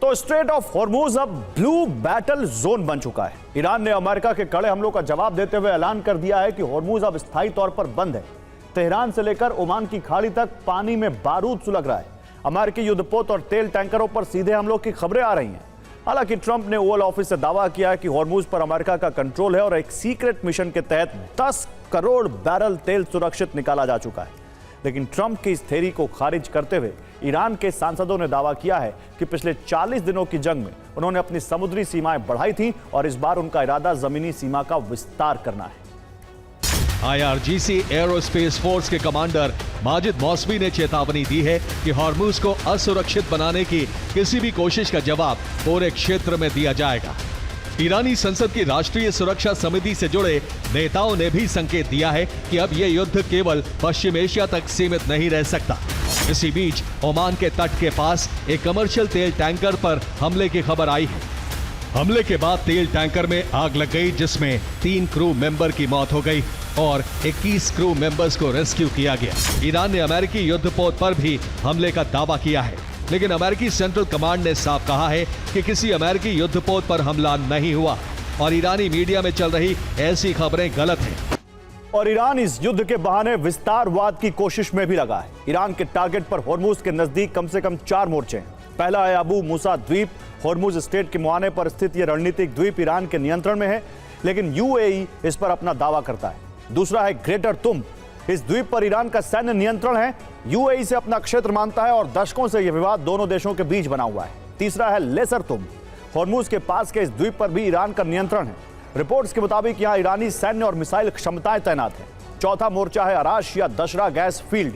तो straight of Hormuz अब blue battle zone बन चुका है। ईरान ने अमेरिका के कड़े हमलों का जवाब देते हुए ऐलान कर दिया है कि हॉर्मुज अब स्थायी तौर पर बंद है। तेहरान से लेकर ओमान की खाड़ी तक पानी में बारूद सुलग रहा है। अमेरिकी युद्धपोत और तेल टैंकरों पर सीधे हमलों की खबरें आ रही हैं। हालांकि ट्रंप ने ओवल ऑफिस से दावा किया है कि हॉर्मुज पर अमेरिका का कंट्रोल है और एक सीक्रेट मिशन के तहत 10 करोड़ बैरल तेल सुरक्षित निकाला जा चुका है। लेकिन ट्रंप की इस थ्योरी को खारिज करते हुए ईरान के सांसदों ने दावा किया है कि पिछले 40 दिनों की जंग में उन्होंने अपनी समुद्री सीमाएं बढ़ाई थीं और इस बार उनका इरादा जमीनी सीमा का विस्तार करना है। IRGC एरोस्पेस फोर्स के कमांडर माजिद मौसवी ने चेतावनी दी है कि हॉर्मुज को असुरक्षित बनाने की किसी भी कोशिश का जवाब पूरे क्षेत्र में दिया जाएगा। ईरानी संसद की राष्ट्रीय सुरक्षा समिति से जुड़े नेताओं ने भी संकेत दिया है कि अब यह युद्ध केवल पश्चिम एशिया तक सीमित नहीं रह सकता। इसी बीच ओमान के तट के पास एक कमर्शियल तेल टैंकर पर हमले की खबर आई है। हमले के बाद तेल टैंकर में आग लग गई, जिसमें 3 क्रू मेंबर की मौत हो गई और 21 क्रू मेंबर्स को रेस्क्यू किया गया। ईरान ने अमेरिकी युद्धपोत पर भी हमले का दावा किया है, लेकिन अमेरिकी सेंट्रल कमांड ने साफ कहा है कि किसी अमेरिकी युद्धपोत पर हमला नहीं हुआ और ईरानी मीडिया में चल रही ऐसी खबरें गलत हैं। और ईरान इस युद्ध के बहाने विस्तारवाद की कोशिश में भी लगा है। ईरान के टारगेट पर हॉर्मुज के नजदीक कम से कम 4 मोर्चे हैं। पहला है अबू मूसा द्वीप। हॉर्मुज स्ट्रेट के मुहाने पर स्थित यह रणनीतिक द्वीप ईरान के नियंत्रण में है, लेकिन यूएई इस पर अपना दावा करता है। दूसरा है ग्रेटर तुम। इस द्वीप पर ईरान का सैन्य नियंत्रण है, यूएई से अपना क्षेत्र मानता है और दशकों से यह विवाद दोनों देशों के बीच बना हुआ है। तीसरा है लेसर तुम। हॉर्मुज के पास के इस द्वीप पर भी ईरान का नियंत्रण है। रिपोर्ट्स के मुताबिक यहां ईरानी सैन्य और मिसाइल क्षमताएं तैनात हैं। चौथा मोर्चा है अराश या दशरा गैस फील्ड।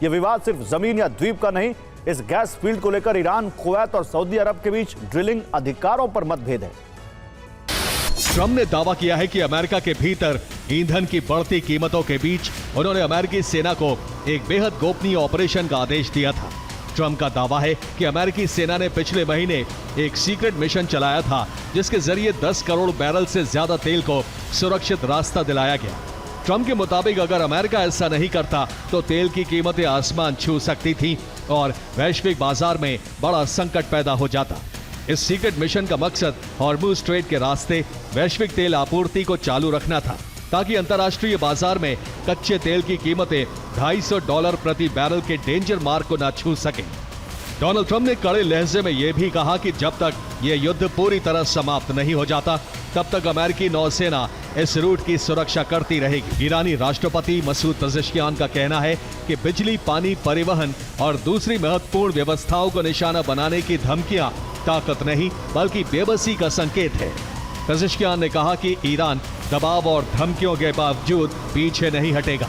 यह विवाद सिर्फ जमीन या द्वीप का नहीं, इस गैस फील्ड को लेकर ईरान, कुवैत और सऊदी अरब के बीच ड्रिलिंग अधिकारों पर मतभेद है। ट्रंप ने दावा किया है कि अमेरिका के भीतर ईंधन की बढ़ती कीमतों के बीच उन्होंने अमेरिकी सेना को एक बेहद गोपनीय ऑपरेशन का आदेश दिया था। ट्रंप का दावा है कि अमेरिकी सेना ने पिछले महीने एक सीक्रेट मिशन चलाया था, जिसके जरिए 10 करोड़ बैरल से ज्यादा तेल को सुरक्षित रास्ता दिलाया गया। ट्रंप के मुताबिक अगर अमेरिका ऐसा नहीं करता तो तेल की कीमतें आसमान छू सकती थीं और वैश्विक बाजार में बड़ा संकट पैदा हो जाता। इस सीक्रेट मिशन का मकसद हॉर्मुज स्ट्रेट के रास्ते वैश्विक तेल आपूर्ति को चालू रखना था, ताकि अंतर्राष्ट्रीय बाजार में कच्चे तेल की कीमतें $250 प्रति बैरल के डेंजर मार्क को न छू सके। डोनाल्ड ट्रंप ने कड़े लहजे में यह भी कहा कि जब तक यह युद्ध पूरी तरह समाप्त नहीं हो जाता, तब तक अमेरिकी नौसेना इस रूट की सुरक्षा करती रहेगी। ईरानी राष्ट्रपति मसूद पेजेश्कियान का कहना है कि बिजली, पानी, परिवहन और दूसरी महत्वपूर्ण व्यवस्थाओं को निशाना बनाने की धमकियां ताकत नहीं बल्कि बेबसी का संकेत है। पेजेश्कियान ने कहा कि ईरान दबाव और धमकियों के बावजूद पीछे नहीं हटेगा।